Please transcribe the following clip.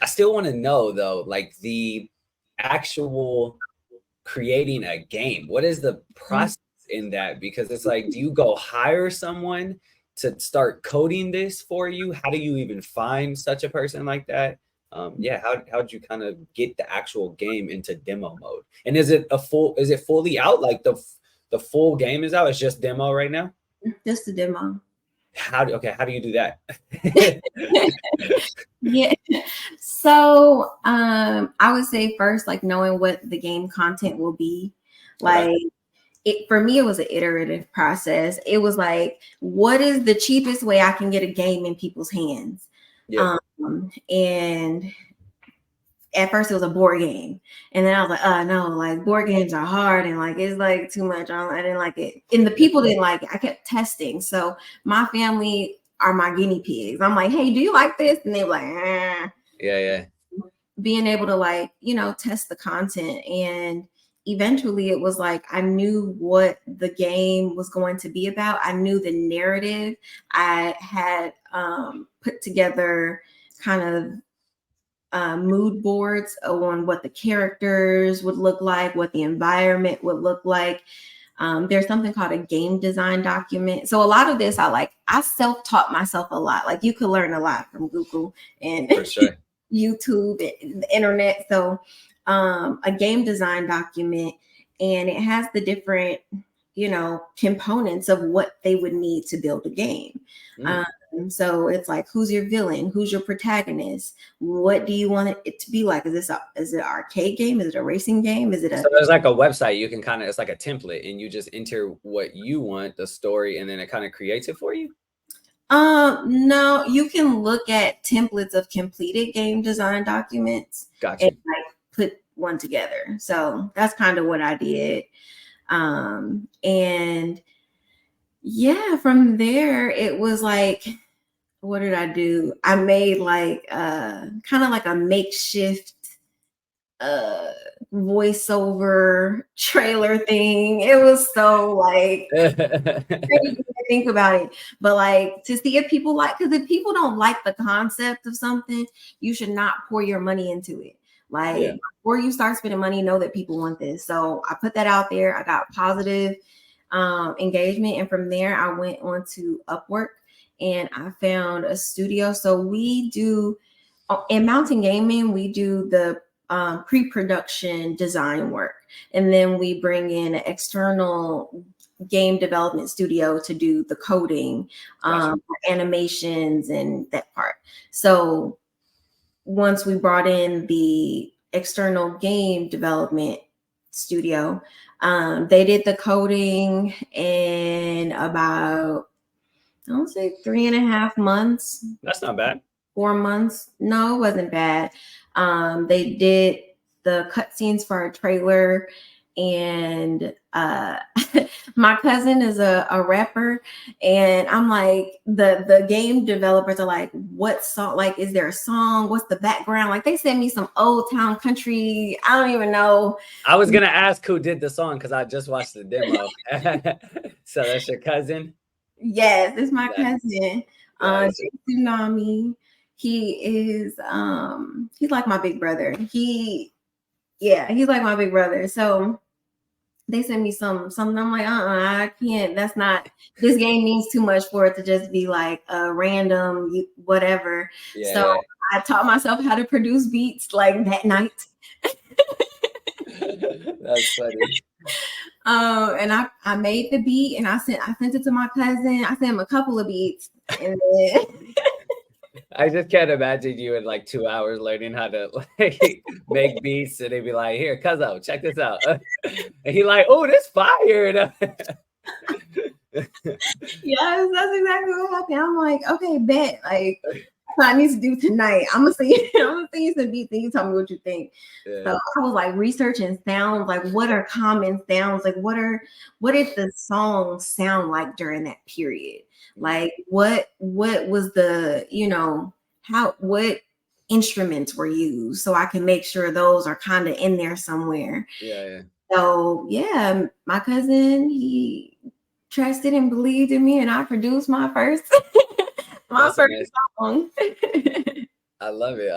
I still want to know though, like the actual creating a game. What is the process in that? Because it's like, do you go hire someone to start coding this for you? How do you even find such a person like that? Yeah, how'd you kind of get the actual game into demo mode? And is it fully out? Like the full game is out? It's just demo right now? Just a demo. How do you do that? Yeah. So I would say first, like knowing what the game content will be. Like it for me, it was an iterative process. It was like, what is the cheapest way I can get a game in people's hands? Yeah. And at first it was a board game, and then I was like, no, like board games are hard and like it's like too much. I didn't like it, and the people didn't like it. I kept testing. So my family are my guinea pigs. I'm like, hey, do you like this? And they're like, yeah. Being able to like, test the content, and eventually it was like I knew what the game was going to be about. I knew the narrative. I had put together kind of mood boards on what the characters would look like, what the environment would look like. There's something called a game design document. So a lot of this, I self-taught myself a lot. Like you could learn a lot from Google and For sure. YouTube, the internet. So a game design document, and it has the different, components of what they would need to build a game. So it's like, who's your villain? Who's your protagonist? What do you want it to be like? Is it an arcade game? Is it a racing game? So there's like a website you can it's like a template, and you just enter what you want, the story, and then it kind of creates it for you? No, you can look at templates of completed game design documents. Gotcha. And like put one together. So that's kind of what I did. And yeah, from there it was like, what did I do? I made like kind of like a makeshift voiceover trailer thing. It was so like crazy to think about it, but like to see if people because if people don't like the concept of something, you should not pour your money into it. Like before you start spending money, know that people want this. So I put that out there. I got positive engagement, and from there I went on to Upwork, and I found a studio. So we do in Mountain Gaming, we do the pre-production design work, and then we bring in an external game development studio to do the coding, animations, and that part. So once we brought in the external game development studio, they did the coding in about, I don't say 3.5 months. That's not bad. 4 months. No, it wasn't bad. They did the cutscenes for our trailer, and my cousin is a rapper, and I'm like, the game developers are like, what song? Like, is there a song? What's the background? Like, they sent me some old town country. I don't even know. I was gonna ask who did the song because I just watched the demo. So that's your cousin? Yes, it's my cousin. Tsunami. He is he's like my big brother. He's like my big brother. So they sent me something. I'm like, I can't. That's not. This game means too much for it to just be like a random whatever. So I taught myself how to produce beats like that night. That's funny. And I made the beat, and I sent it to my cousin. I sent him a couple of beats, and then I just can't imagine you in like 2 hours learning how to like make beats, and they'd be like, "Here, cuzzo, check this out," and he like, "Oh, this fire!" Yes, that's exactly what happened. I'm like, okay, bet. Like, what I need to do tonight. I'm gonna see you some beats, and you tell me what you think. So I was like researching sounds, like what are common sounds, like what did the songs sound like during that period? Like what was the, what instruments were used, so I can make sure those are kind of in there somewhere. So my cousin, he trusted and believed in me, and I produced my first song. I love it.